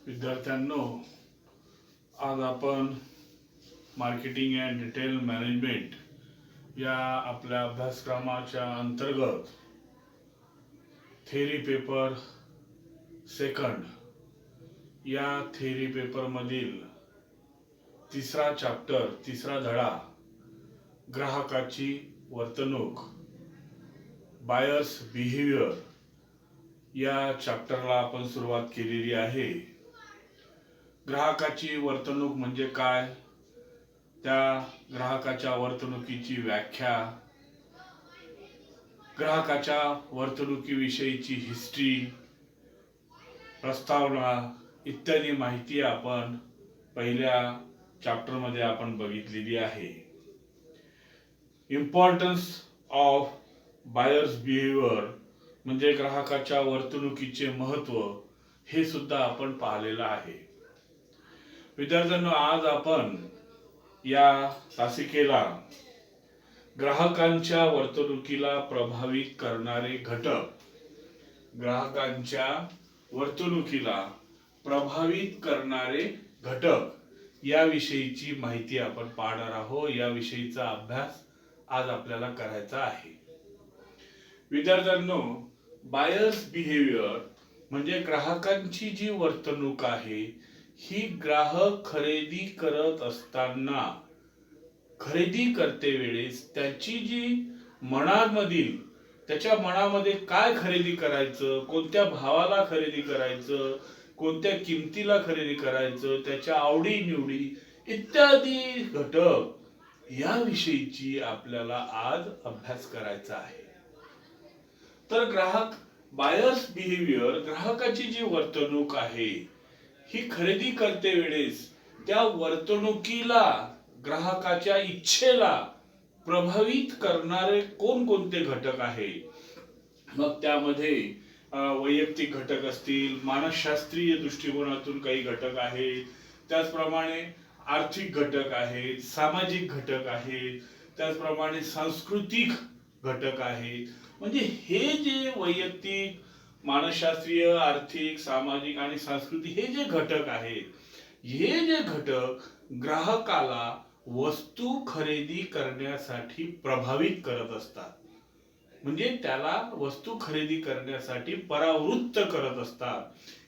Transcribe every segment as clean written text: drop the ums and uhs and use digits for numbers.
विद्यार्थ्यांनो, आज आपण मार्केटिंग अँड रिटेल मॅनेजमेंट या आपल्या अभ्यासक्रमाच्या अंतर्गत थेरी पेपर सेकंड या थेरी पेपर मधील तिसरा चॅप्टर, तिसरा धडा, ग्राहकाची वर्तणूक, बायर्स बिहेवियर या चॅप्टरला आपण सुरुवात केलेली आहे. ग्राहकाची वर्तणूक म्हणजे काय, त्या ग्राहकाच्या वर्तणुकीची व्याख्या, ग्राहकाच्या वर्तणुकीविषयीची हिस्ट्री, प्रस्तावना इत्यादी माहिती आपण पहिल्या चॅप्टर मध्ये आपण बघितलेली आहे. इम्पॉर्टन्स ऑफ बायर्स बिहेवियर म्हणजे ग्राहकाच्या वर्तणुकीचे महत्त्व हे सुद्धा आपण पाहिलेलं आहे. विद्यार्थ्यांनो, आज आपण या तासिकेला ग्राहकांच्या वर्तणुकीला प्रभावित करणारे घटक, ग्राहकांच्या वर्तणुकीला प्रभावित करणारे घटक याविषयीची माहिती आपण पाहणार आहोत. याविषयीचा अभ्यास आज आपल्याला करायचा आहे. विद्यार्थ्यांनो, बायर्स बिहेवियर म्हणजे ग्राहकांची जी वर्तणूक आहे ही ग्राहक खरेदी करत असताना, खरेदी करते वेळेस त्याची जी त्याच्या मनामध्ये काय खरेदी करायचं, कोणत्या भावाला खरेदी करायचं, कोणत्या किमतीला खरेदी करायचं, त्याच्या आवडी निवडी इत्यादी घटक याविषयीची आपल्याला आज अभ्यास करायचा आहे. तर बायर्स बिहेवियर, ग्राहकाची जी वर्तणूक आहे ही खरेदी करते वेळेस त्या वर्तणुकीला, ग्राहकाच्या इच्छेला प्रभावित करणारे कोणकोणते घटक आहे. मग त्यामध्ये वैयक्तिक घटक असतील, मानसशास्त्रीय दृष्टिकोनातून काही घटक आहेत, त्याचप्रमाणे आर्थिक घटक आहेत, सामाजिक घटक आहेत, त्याचप्रमाणे सांस्कृतिक घटक आहेत. म्हणजे हे जे वैयक्तिक, मानसशास्त्रीय, आर्थिक, सामाजिक आणि सांस्कृतिक हे जे घटक आहेत, हे जे घटक ग्राहकाला वस्तू खरेदी करण्यासाठी प्रभावित करत असतात, म्हणजे त्याला वस्तू खरेदी करण्यासाठी परावृत्त करत असतात,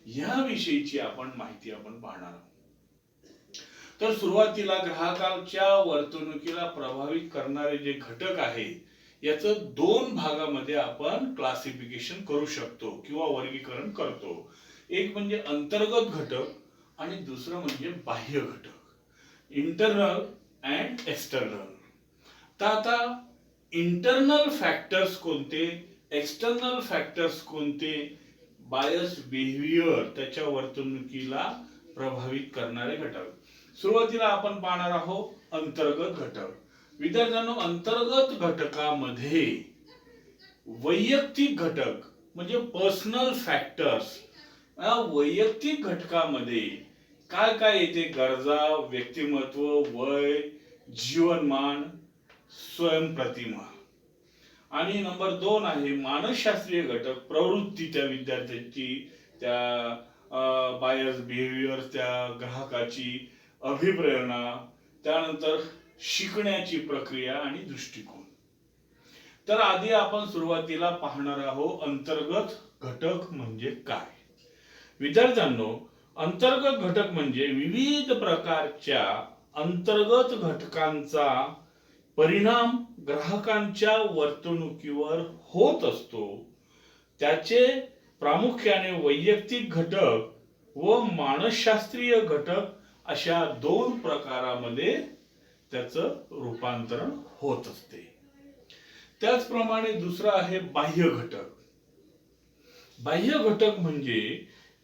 याविषयीची आपण माहिती पाहणार आहोत. तर सुरुवातीला ग्राहकाच्या वर्तणुकीला प्रभावित करणारे जे घटक आहेत याचं दोन भागामध्ये आपण क्लासिफिकेशन करू शकतो किंवा वर्गीकरण करतो. एक म्हणजे अंतर्गत घटक आणि दुसरं म्हणजे बाह्य घटक, इंटरनल अँड एक्सटर्नल. तर आता इंटरनल फॅक्टर्स कोणते, एक्सटर्नल फॅक्टर्स कोणते, बायर्स बिहेवियर त्याच्या वर्तणुकीला प्रभावित करणारे घटक. सुरुवातीला आपण पाहणार आहोत अंतर्गत घटक. विद्यार्थ्यांनो, अंतर्गत घटकामध्ये वैयक्तिक घटक म्हणजे पर्सनल फॅक्टर्स, वैयक्तिक घटकामध्ये काय काय येते, गरजा, व्यक्तिमत्व, वय, जीवनमान, स्वयंप्रतिमा. आणि नंबर 2 आहे मानसशास्त्रीय घटक, प्रवृत्ती त्या विद्यार्थ्याची, त्या बायर्स बिहेवियर त्या ग्राहकाची, अभिप्रेरणा, त्यानंतर शिकण्याची प्रक्रिया आणि दृष्टिकोन. तर आधी आपण सुरुवातीला पाहणार आहोत अंतर्गत घटक म्हणजे काय. विद्यार्थ्यांनो, अंतर्गत घटक म्हणजे विविध प्रकारच्या अंतर्गत घटकांचा परिणाम ग्राहकांच्या वर्तणुकीवर होत असतो. त्याचे प्रामुख्याने वैयक्तिक घटक व मानसशास्त्रीय घटक अशा दोन प्रकारामध्ये त्याचं रूपांतरण होत असते. त्याचप्रमाणे दुसरा आहे बाह्य घटक. बाह्य घटक म्हणजे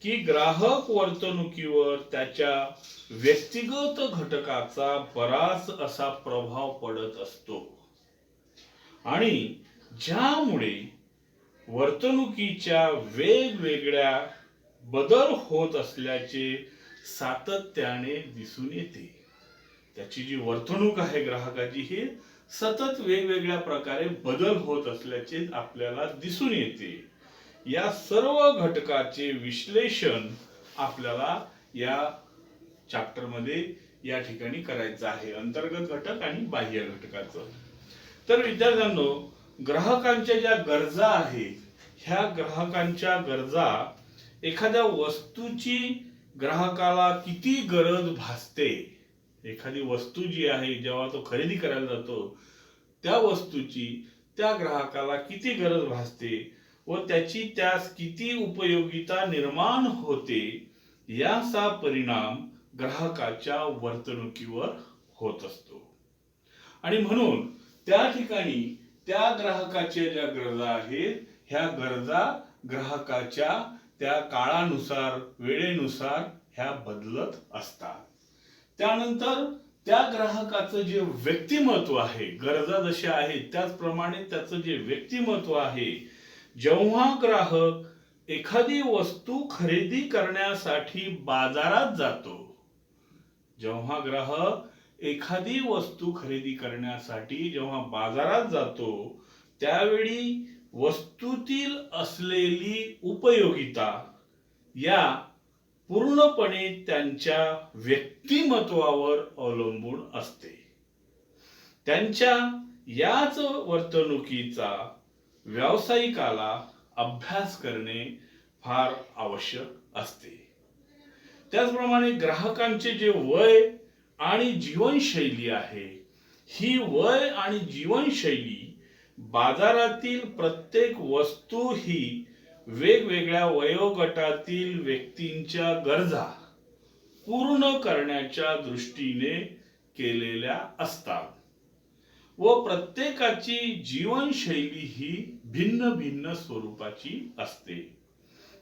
की ग्राहक वर्तणुकीवर त्याच्या व्यक्तिगत घटकाचा बराच असा प्रभाव पडत असतो आणि ज्यामुळे वर्तणुकीच्या वेगवेगळ्या बदल होत असल्याचे सातत्याने दिसून येते. त्याची जी वर्तणूक आहे ग्राहकाची ही सतत वेगवेगळ्या प्रकारे बदल होत असल्याचे आपल्याला दिसून येते. या सर्व घटकाचे विश्लेषण आपल्याला या चॅप्टर मध्ये या ठिकाणी करायचं आहे, अंतर्गत घटक आणि बाह्य घटकाचं. तर विद्यार्थ्यांनो, ग्राहकांच्या ज्या गरजा आहेत, ह्या ग्राहकांच्या गरजा, एखाद्या वस्तूची ग्राहकाला किती गरज भासते, एखादी वस्तू जी आहे जेव्हा तो खरेदी करायला जातो त्या वस्तूची त्या ग्राहकाला किती गरज भासते व त्याची त्यास किती उपयोगिता निर्माण होते, याचा परिणाम ग्राहकाच्या वर्तणुकीवर होत असतो. आणि म्हणून त्या ठिकाणी त्या ग्राहकाच्या ज्या गरजा आहेत, ह्या गरजा ग्राहकाच्या त्या काळानुसार, वेळेनुसार ह्या बदलत असतात. त्यानंतर त्या ग्राहकाचं जे व्यक्तिमत्व आहे, गरजा जशा आहेत त्याचप्रमाणे त्याचं जे व्यक्तिमत्व आहे, जेव्हा ग्राहक एखादी वस्तू खरेदी करण्यासाठी बाजारात जातो, जेव्हा ग्राहक एखादी वस्तू खरेदी करण्यासाठी जेव्हा बाजारात जातो, त्यावेळी वस्तूतील असलेली उपयोगिता या पूर्णपणे त्यांच्या व्यक्तिमत्वावर अवलंबून असते. त्यांच्या याच वर्तणुकीचा व्यावसायिकाला अभ्यास करणे फार आवश्यक असते. त्याचप्रमाणे ग्राहकांचे जे वय आणि जीवनशैली आहे, ही वय आणि जीवनशैली बाजारातील प्रत्येक वस्तू ही वेगवेगळ्या वयोगटातील व्यक्तींच्या गरजा पूर्ण करण्याच्या दृष्टीने केलेल्या असतात व प्रत्येकाची जीवनशैली ही भिन्न भिन्न स्वरूपाची असते.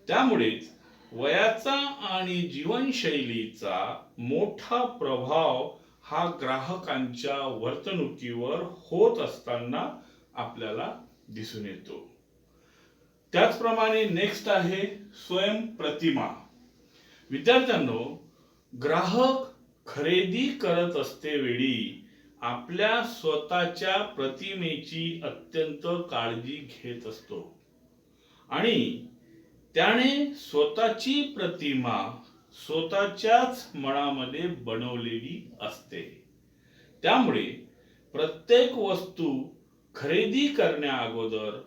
त्यामुळेच वयाचा आणि जीवनशैलीचा मोठा प्रभाव हा ग्राहकांच्या वर्तणुकीवर होत असताना आपल्याला दिसून येतो. त्याचप्रमाणे नेक्स्ट आहे स्वयंप्रतिमा. विद्यार्थ्यांनो, ग्राहक खरेदी करत असते वेळी आपल्या स्वतःच्या प्रतिमेची अत्यंत काळजी घेत असतो आणि त्याने स्वतःची प्रतिमा स्वतःच्याच मनामध्ये बनवलेली असते. त्यामुळे प्रत्येक वस्तू खरेदी करण्या अगोदर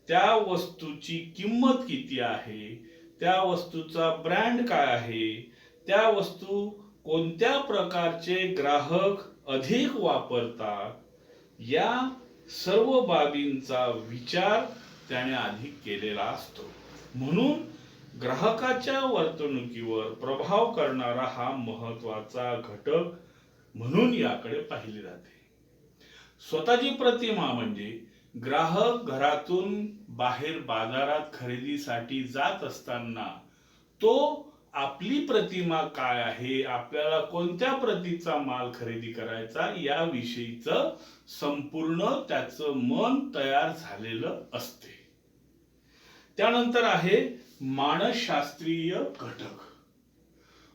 त्या वस्तूची किंमत किती आहे, त्या वस्तूचा ब्रँड काय आहे, त्या वस्तू कोणत्या प्रकारचे ग्राहक अधिक वापरतात, या सर्व बाबींचा विचार त्याने आधी केलेला असतो. म्हणून ग्राहकाच्या वर्तणुकीवर प्रभाव करणारा हा महत्वाचा घटक म्हणून याकडे पाहिले जाते. स्वतःची प्रतिमा म्हणजे ग्राहक घरातून बाहेर बाजारात खरेदीसाठी जात असताना तो आपली प्रतिमा काय आहे, आपल्याला कोणत्या प्रतीचा माल खरेदी करायचा, याविषयीचं संपूर्ण त्याचं मन तयार झालेलं असते. त्यानंतर आहे मानसशास्त्रीय घटक.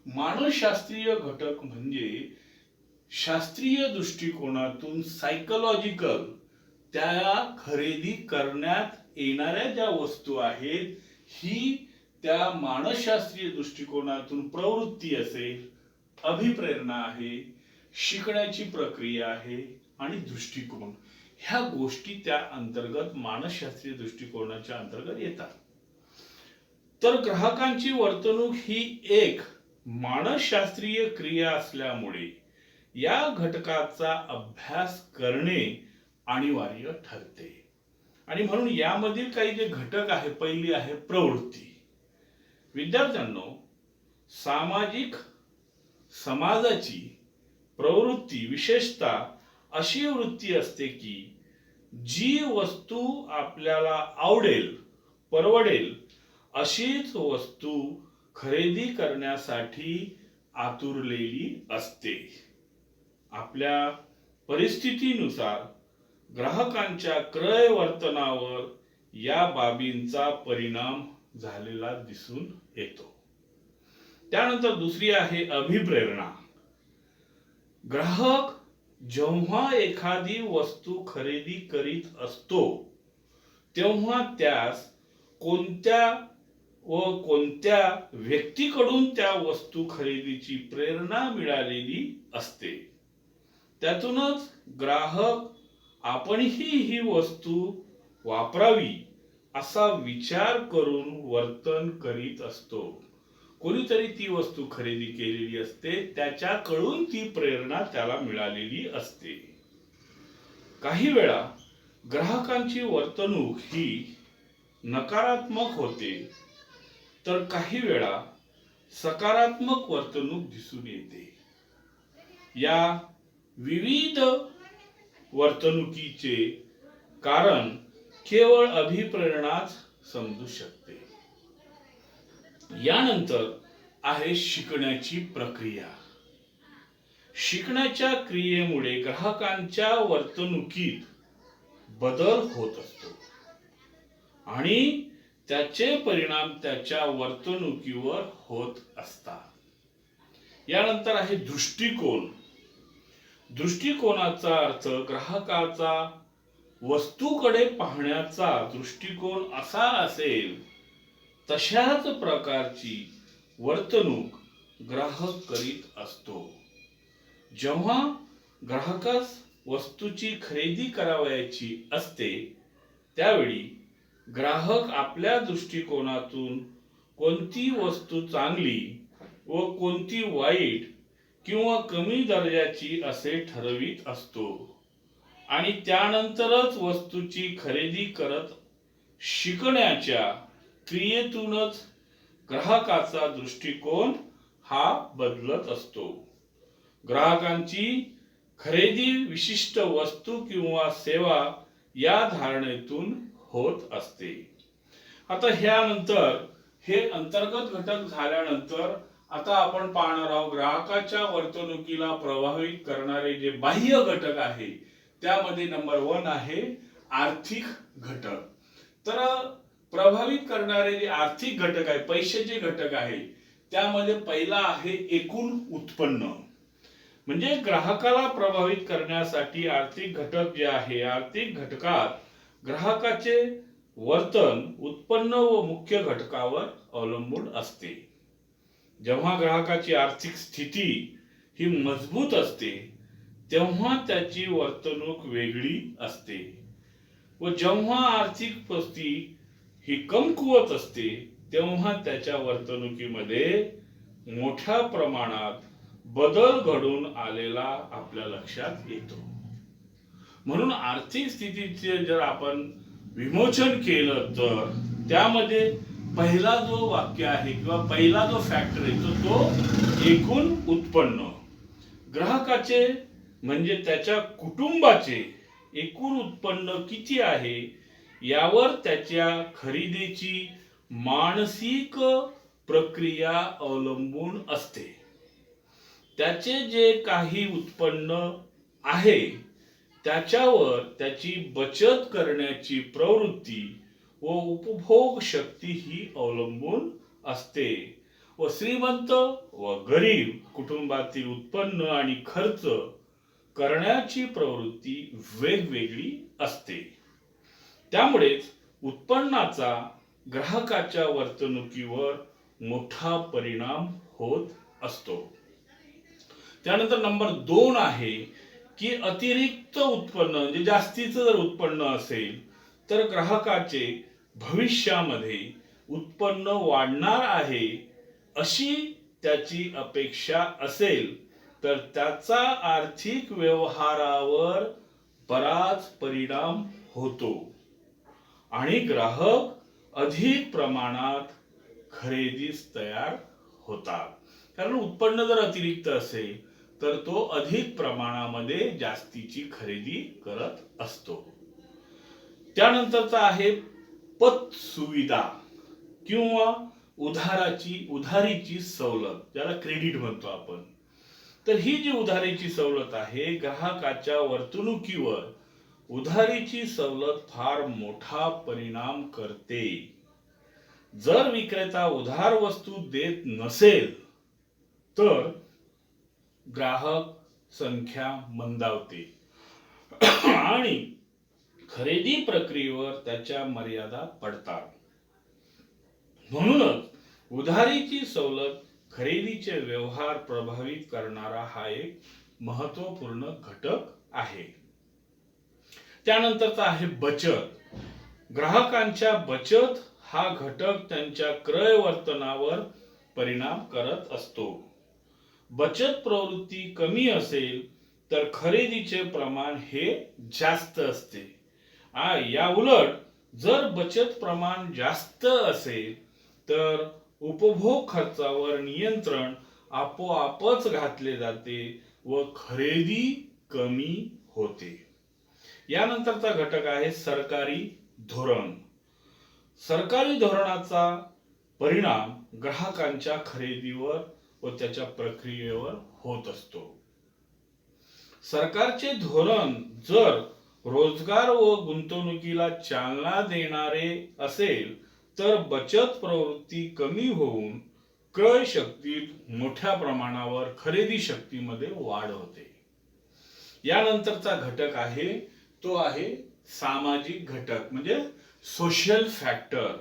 मानसशास्त्रीय घटक म्हणजे शास्त्रीय दृष्टिकोनातून सायकोलॉजिकल, त्या खरेदी करण्यात येणाऱ्या ज्या वस्तू आहेत, ही त्या मानसशास्त्रीय दृष्टिकोनातून प्रवृत्ती असेल, अभिप्रेरणा आहे, शिकण्याची प्रक्रिया आहे आणि दृष्टिकोन, ह्या गोष्टी त्या अंतर्गत मानसशास्त्रीय दृष्टिकोनाच्या अंतर्गत येतात. तर ग्राहकांची वर्तणूक ही एक मानसशास्त्रीय क्रिया असल्यामुळे या घटकाचा अभ्यास करणे अनिवार्य ठरते. आणि म्हणून यामधील काही जे घटक आहे, पहिली आहे प्रवृत्ती. विद्यार्थ्यांनो, सामाजिक समाजाची प्रवृत्ती विशेषतः अशी वृत्ती असते की जी वस्तू आपल्याला आवडेल, परवडेल अशीच वस्तू खरेदी करण्यासाठी आतुरलेली असते. आपल्या परिस्थितीनुसार ग्राहकांच्या क्रय वर्तनावर या बाबींचा परिणाम झालेला दिसून येतो. त्यानंतर दुसरी आहे अभिप्रेरणा. ग्राहक जेव्हा एखादी वस्तू खरेदी करीत असतो तेव्हा त्यास कोणत्या व कोणत्या व्यक्तीकडून त्या वस्तू खरेदीची प्रेरणा मिळालेली असते. त्यातूनच ग्राहक आपणही ही वस्तू वापरावी असा विचार करून वर्तन करीत असतो. कोणीतरी ती वस्तू खरेदी केलेली असते, त्याच्याकडून ती प्रेरणा त्याला मिळालेली असते. काही वेळा ग्राहकांची वर्तणूक ही नकारात्मक होते, तर काही वेळा सकारात्मक वर्तणूक दिसून येते. या विविध वर्तणुकीचे कारण केवळ अभिप्रेरणाच समजू शकते. यानंतर आहे शिकण्याची प्रक्रिया. शिकण्याच्या क्रियेमुळे ग्राहकांच्या वर्तणुकीत बदल होत असतो आणि त्याचे परिणाम त्याच्या वर्तणुकीवर होत असतात. यानंतर आहे दृष्टिकोन. दृष्टिकोनाचा अर्थ ग्राहकाचा वस्तूकडे पाहण्याचा दृष्टिकोन असा असेल तशाच प्रकारची वर्तणूक ग्राहक करीत असतो. जेव्हा ग्राहकास वस्तूची खरेदी करावयाची असते त्यावेळी ग्राहक आपल्या दृष्टिकोनातून कोणती वस्तू चांगली व कोणती वाईट किंवा कमी दर्जाची असे ठरवित असतो आणि त्यानंतरच वस्तूची खरेदी करत. शिकण्याच्या क्रियेतूनच ग्राहकाचा दृष्टिकोन हा बदलत असतो. ग्राहकांची खरेदी विशिष्ट वस्तू किंवा सेवा या धारणेतून होत असते. आता ह्यानंतर हे अंतर्गत घटक झाल्यानंतर आता आपण पाहणार आहोत ग्राहकाच्या वर्तणुकीला प्रभावित करणारे जे बाह्य घटक आहे. त्यामध्ये नंबर 1 आहे आर्थिक घटक. तर प्रभावित करणारे जे आर्थिक घटक आहे, पैशाचे घटक आहे, त्यामध्ये पहिला आहे एकूण उत्पन्न. म्हणजे ग्राहकाला प्रभावित करण्यासाठी आर्थिक घटक जे आहे, आर्थिक घटकात ग्राहकाचे वर्तन उत्पन्न व मुख्य घटकावर अवलंबून असते. जेव्हा ग्राहकाची आर्थिक स्थिती ही मजबूत असते तेव्हा त्याची वर्तणूक वेगळी असते व जेव्हा आर्थिक परिस्थिती ही कमकुवत असते तेव्हा त्याच्या वर्तणुकीमध्ये मोठ्या प्रमाणात बदल घडून आलेला आपल्या लक्षात येतो. म्हणून आर्थिक स्थितीचे जर आपण विमोचन केलं तर त्यामध्ये पहिला जो वाक्य आहे किंवा पहिला जो फॅक्टर आहे तो एकूण उत्पन्न. ग्राहकाचे म्हणजे त्याच्या कुटुंबाचे एकूण उत्पन्न किती आहे यावर त्याच्या खरेदीची मानसिक प्रक्रिया अवलंबून असते. त्याचे जे काही उत्पन्न आहे त्याच्यावर त्याची बचत करण्याची प्रवृत्ती व उपभोग शक्ती ही अवलंबून असते व श्रीमंत व गरीब कुटुंबातील उत्पन्न आणि खर्च करण्याची प्रवृत्ती वेगवेगळी असते. त्यामुळेच उत्पन्नाचा ग्राहकाच्या वर्तणुकीवर मोठा परिणाम होत असतो. त्यानंतर नंबर 2 आहे की अतिरिक्त उत्पन्न, म्हणजे जास्तीचं जर उत्पन्न असेल तर ग्राहकाचे भविष्यामध्ये उत्पन्न वाढणार आहे अशी त्याची अपेक्षा असेल तर त्याचा आर्थिक व्यवहारावर बराच परिणाम होतो आणि ग्राहक अधिक प्रमाणात खरेदीस तयार होतात. कारण उत्पन्न जर अतिरिक्त असेल तर तो अधिक प्रमाणामध्ये जास्तीची खरेदी करत असतो. त्यानंतरचा आहे पत सुविधा किंवा उधारीची सवलत, ज्याला क्रेडिट म्हणतो आपण. तर ही जी उधारीची सवलत आहे ग्राहकाच्या वर्तणुकीवर उधारीची सवलत फार मोठा परिणाम करते. जर विक्रेता उधार वस्तू देत नसेल तर ग्राहक संख्या मंदावते आणि खरेदी प्रक्रियेवर त्याच्या मर्यादा पडतात. म्हणूनच उधारीची सवलत खरेदीचे व्यवहार प्रभावित करणारा हा एक महत्वपूर्ण घटक आहे. त्यानंतरचा आहे बचत. ग्राहकांच्या बचत हा घटक त्यांच्या क्रय वर्तनावर परिणाम करत असतो. बचत प्रवृत्ती कमी असेल तर खरेदीचे प्रमाण हे जास्त असते. या उलट जर बचत प्रमाण जास्त असेल तर उपभोग खर्चावर नियंत्रण आपोआपच घातले जाते व खरेदी कमी होते. यानंतरचा घटक आहे सरकारी धोरण. सरकारी धोरणाचा परिणाम ग्राहकांच्या खरेदीवर व त्याच्या प्रक्रियेवर होत असतो. सरकारचे धोरण जर रोजगार व गुंतवणुकीला चालना देणारे असेल तर बचत प्रवृत्ती कमी होऊन क्रय शक्तीत मोठ्या प्रमाणावर खरेदी शक्तीमध्ये वाढ होते. यानंतरचा घटक आहे तो आहे सामाजिक घटक म्हणजे सोशल फॅक्टर.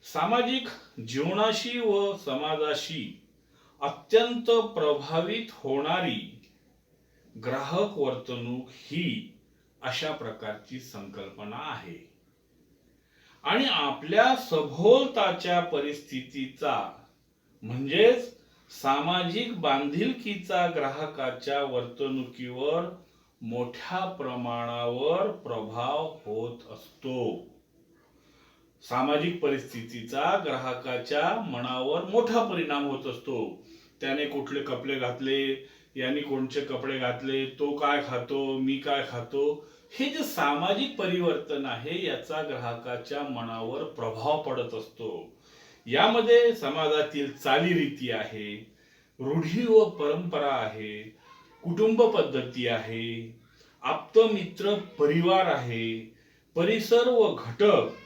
सामाजिक जीवनाशी व समाजाशी अत्यंत प्रभावित होणारी ग्राहक वर्तणूक ही अशा प्रकारची संकल्पना आहे आणि आपल्या सभोवताच्या परिस्थितीचा म्हणजेच सामाजिक बांधिलकीचा ग्राहकाच्या वर्तणुकीवर मोठ्या प्रमाणावर प्रभाव होत असतो. सामाजिक परिस्थितीचा ग्राहकाच्या मनावर मोठा परिणाम होत असतो. त्याने कुठले कपडे घातले, यांनी कोणते कपडे घातले, तो काय खातो, मी काय खातो, हे जे सामाजिक परिवर्तन आहे याचा ग्राहकाच्या मनावर प्रभाव पडत असतो. यामध्ये समाजातील चालीरीती आहे, रूढी व परंपरा आहे, कुटुंब पद्धती आहे, आप्तमित्र परिवार आहे, परिसर व घटक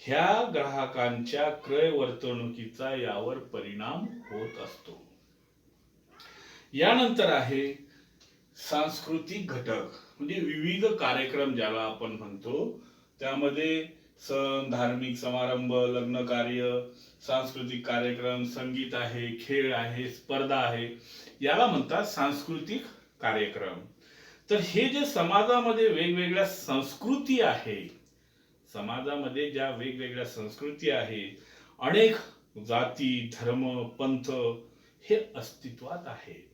ह्या ग्राहकांच्या क्रय वर्तणुकीचा यावर परिणाम होत असतो. यानंतर आहे सांस्कृतिक घटक म्हणजे विविध कार्यक्रम ज्याला आपण म्हणतो. त्यामध्ये सण, धार्मिक समारंभ, लग्न कार्य, सांस्कृतिक कार्यक्रम, संगीत आहे, खेळ आहे, स्पर्धा आहे, याला म्हणतात सांस्कृतिक कार्यक्रम. तर हे जे समाजामध्ये वेगवेगळ्या संस्कृती आहे, समाजामध्ये ज्या वेगवेगळ्या संस्कृती आहे, अनेक जाती, धर्म, पंथ हे अस्तित्वात आहे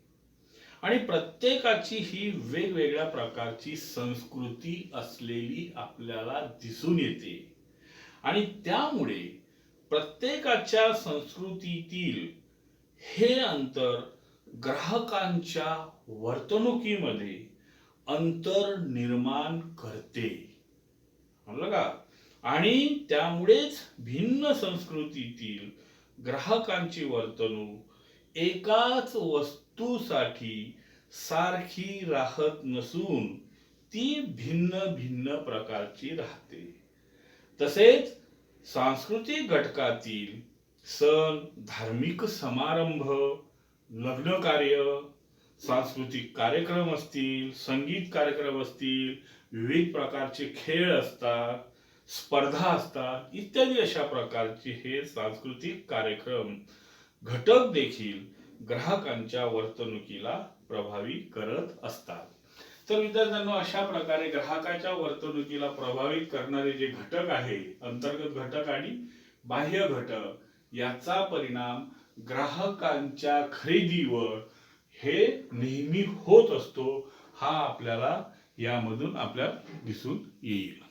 आणि प्रत्येकाची ही वेगवेगळ्या प्रकारची संस्कृती असलेली आपल्याला दिसून येते आणि त्यामुळे प्रत्येकाच्या संस्कृतीतील हे अंतर ग्राहकांच्या वर्तणुकीमध्ये अंतर निर्माण करते, समजलं का? आणि त्यामुळेच भिन्न संस्कृतीतील ग्राहकांची वर्तणूक एकाच वस्तूसाठी सारखी राहत नसून ती भिन्न भिन्न प्रकारची राहते. तसेच सांस्कृतिक घटकातील सण, धार्मिक समारंभ, लग्न कार्य, सांस्कृतिक कार्यक्रम असतील, संगीत कार्यक्रम असतील, विविध प्रकारचे खेळ असतात, स्पर्धा असतात, इत्यादी अशा प्रकारचे हे सांस्कृतिक कार्यक्रम घटक देखील ग्राहकांच्या वर्तणुकीला प्रभावित करत असतात. तर विद्यार्थ्यांनो, अशा प्रकारे ग्राहकाच्या वर्तणुकीला प्रभावित करणारे जे घटक आहे, अंतर्गत घटक आणि बाह्य घटक, याचा परिणाम ग्राहकांच्या खरेदीवर हे नेहमी होत असतो. हा आपल्याला यामधून दिसून येईल.